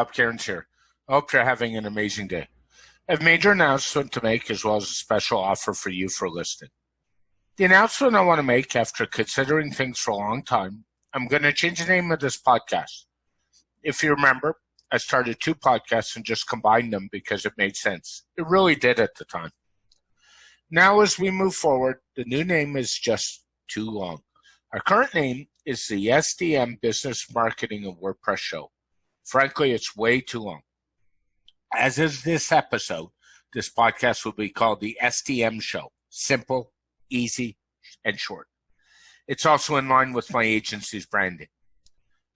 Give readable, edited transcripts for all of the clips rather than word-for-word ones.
Rob Cairns here. I hope you're having an amazing day. I have a major announcement to make as well as a special offer for you for listening. The announcement I want to make after considering things for a long time, I'm going to change the name of this podcast. If you remember, I started 2 podcasts and just combined them because it made sense. It really did at the time. Now as we move forward, the new name is just too long. Our current name is the SDM Business Marketing and WordPress Show. Frankly, it's way too long. As is this episode, this podcast will be called the SDM Show. Simple, easy, and short. It's also in line with my agency's branding.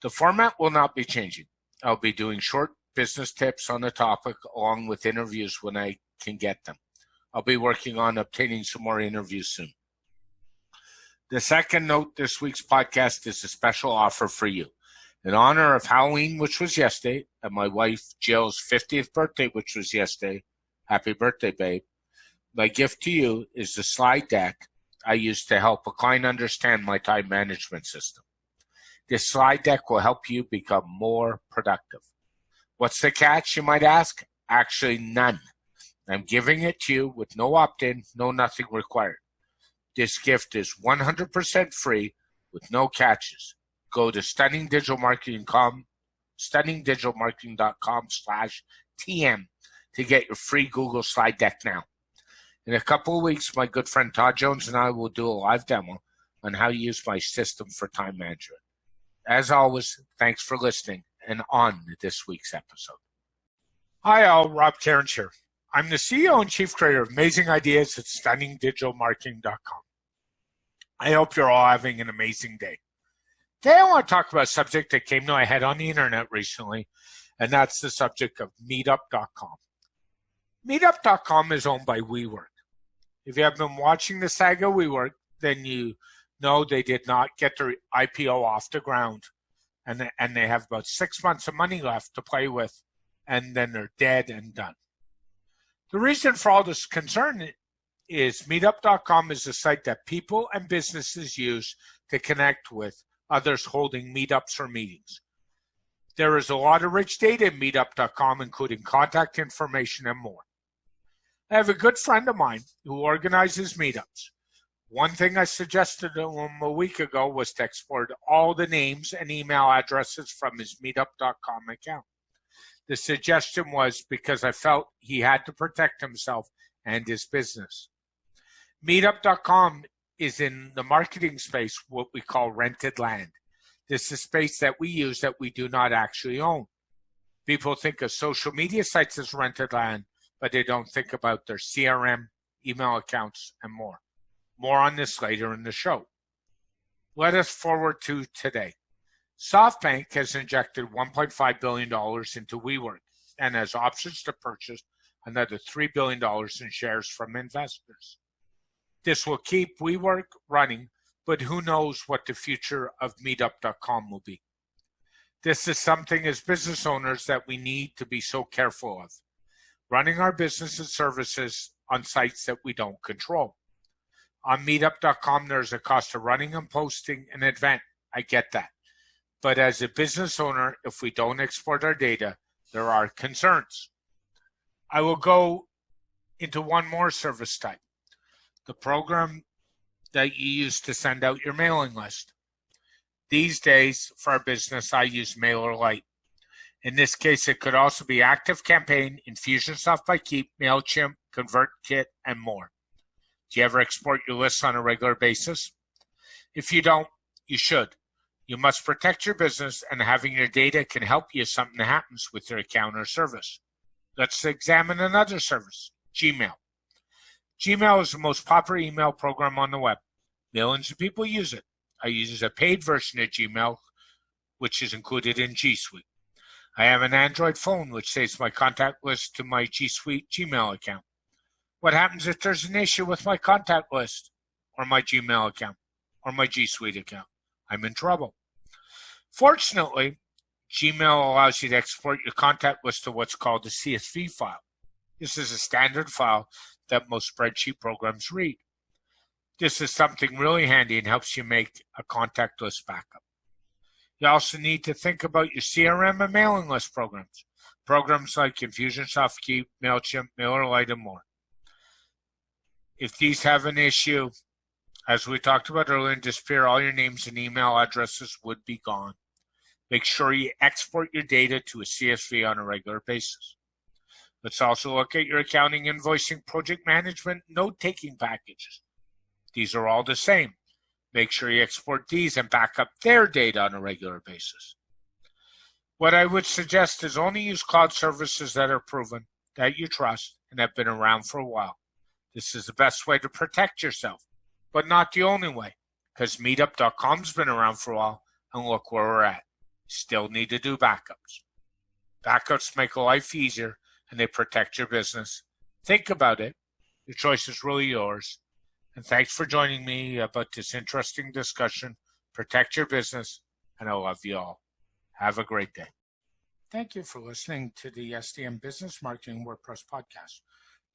The format will not be changing. I'll be doing short business tips on the topic along with interviews when I can get them. I'll be working on obtaining some more interviews soon. The second note, this week's podcast is a special offer for you. In honor of Halloween, which was yesterday, and my wife Jill's 50th birthday, which was yesterday, happy birthday, babe, my gift to you is the slide deck I use to help a client understand my time management system. This slide deck will help you become more productive. What's the catch, you might ask? Actually, none. I'm giving it to you with no opt-in, no nothing required. This gift is 100% free with no catches. Go to stunningdigitalmarketing.com/TM to get your free Google slide deck now. In a couple of weeks, my good friend Todd Jones and I will do a live demo on how to use my system for time management. As always, thanks for listening and on to this week's episode. Hi all, Rob Cairns here. I'm the CEO and Chief Creator of Amazing Ideas at StunningDigitalMarketing.com. I hope you're all having an amazing day. Today I want to talk about a subject that came to my head on the internet recently, and that's the subject of Meetup.com. Meetup.com is owned by WeWork. If you have been watching the saga WeWork, then you know they did not get their IPO off the ground, and they have about 6 months of money left to play with, and then they're dead and done. The reason for all this concern is Meetup.com is a site that people and businesses use to connect with others holding meetups or meetings. There is a lot of rich data in Meetup.com, including contact information and more. I have a good friend of mine who organizes meetups. One thing I suggested to him a week ago was to export all the names and email addresses from his Meetup.com account. The suggestion was because I felt he had to protect himself and his business. Meetup.com is in the marketing space, what we call rented land. This is space that we use that we do not actually own. People think of social media sites as rented land, but they don't think about their CRM, email accounts, and more. More on this later in the show. Let us forward to today. SoftBank has injected $1.5 billion into WeWork and has options to purchase another $3 billion in shares from investors. This will keep WeWork running, but who knows what the future of Meetup.com will be. This is something as business owners that we need to be so careful of. Running our business and services on sites that we don't control. On Meetup.com, there's a cost of running and posting an event. I get that. But as a business owner, if we don't export our data, there are concerns. I will go into one more service type. The program that you use to send out your mailing list. These days, for our business, I use MailerLite. In this case, it could also be ActiveCampaign, Infusionsoft by Keep, MailChimp, ConvertKit, and more. Do you ever export your lists on a regular basis? If you don't, you should. You must protect your business, and having your data can help you if something happens with your account or service. Let's examine another service, Gmail. Gmail is the most popular email program on the web. Millions of people use it. I use a paid version of Gmail, which is included in G Suite. I have an Android phone, which saves my contact list to my G Suite Gmail account. What happens if there's an issue with my contact list, or my Gmail account, or my G Suite account? I'm in trouble. Fortunately, Gmail allows you to export your contact list to what's called a CSV file. This is a standard file that most spreadsheet programs read. This is something really handy and helps you make a contact list backup. You also need to think about your CRM and mailing list programs. Programs like Infusionsoft, Keep, MailChimp, MailerLite, and more. If these have an issue, as we talked about earlier, and disappear, all your names and email addresses would be gone. Make sure you export your data to a CSV on a regular basis. Let's also look at your accounting, invoicing, project management, note-taking packages. These are all the same. Make sure you export these and back up their data on a regular basis. What I would suggest is only use cloud services that are proven, that you trust, and have been around for a while. This is the best way to protect yourself, but not the only way, because meetup.com's been around for a while, and look where we're at. Still need to do backups. Backups make life easier, and they protect your business. Think about it. Your choice is really yours. And thanks for joining me about this interesting discussion. Protect your business, and I love you all. Have a great day. Thank you for listening to the SDM Business Marketing WordPress podcast.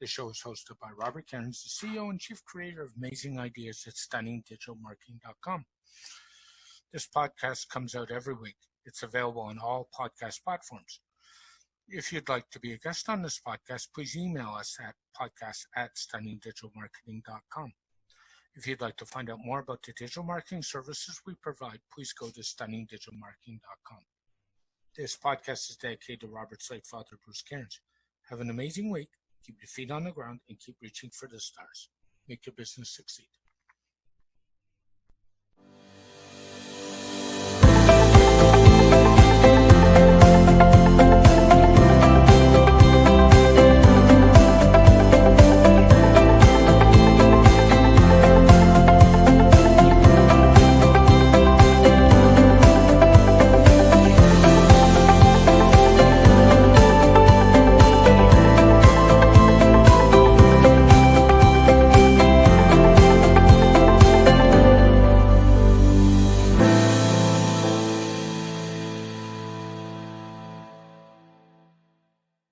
The show is hosted by Robert Cairns, the CEO and Chief Creator of Amazing Ideas at StunningDigitalMarketing.com. This podcast comes out every week. It's available on all podcast platforms. If you'd like to be a guest on this podcast, please email us at podcast@StunningDigitalMarketing.com. If you'd like to find out more about the digital marketing services we provide, please go to StunningDigitalMarketing.com. This podcast is dedicated to Robert's late father, Bruce Cairns. Have an amazing week. Keep your feet on the ground and keep reaching for the stars. Make your business succeed.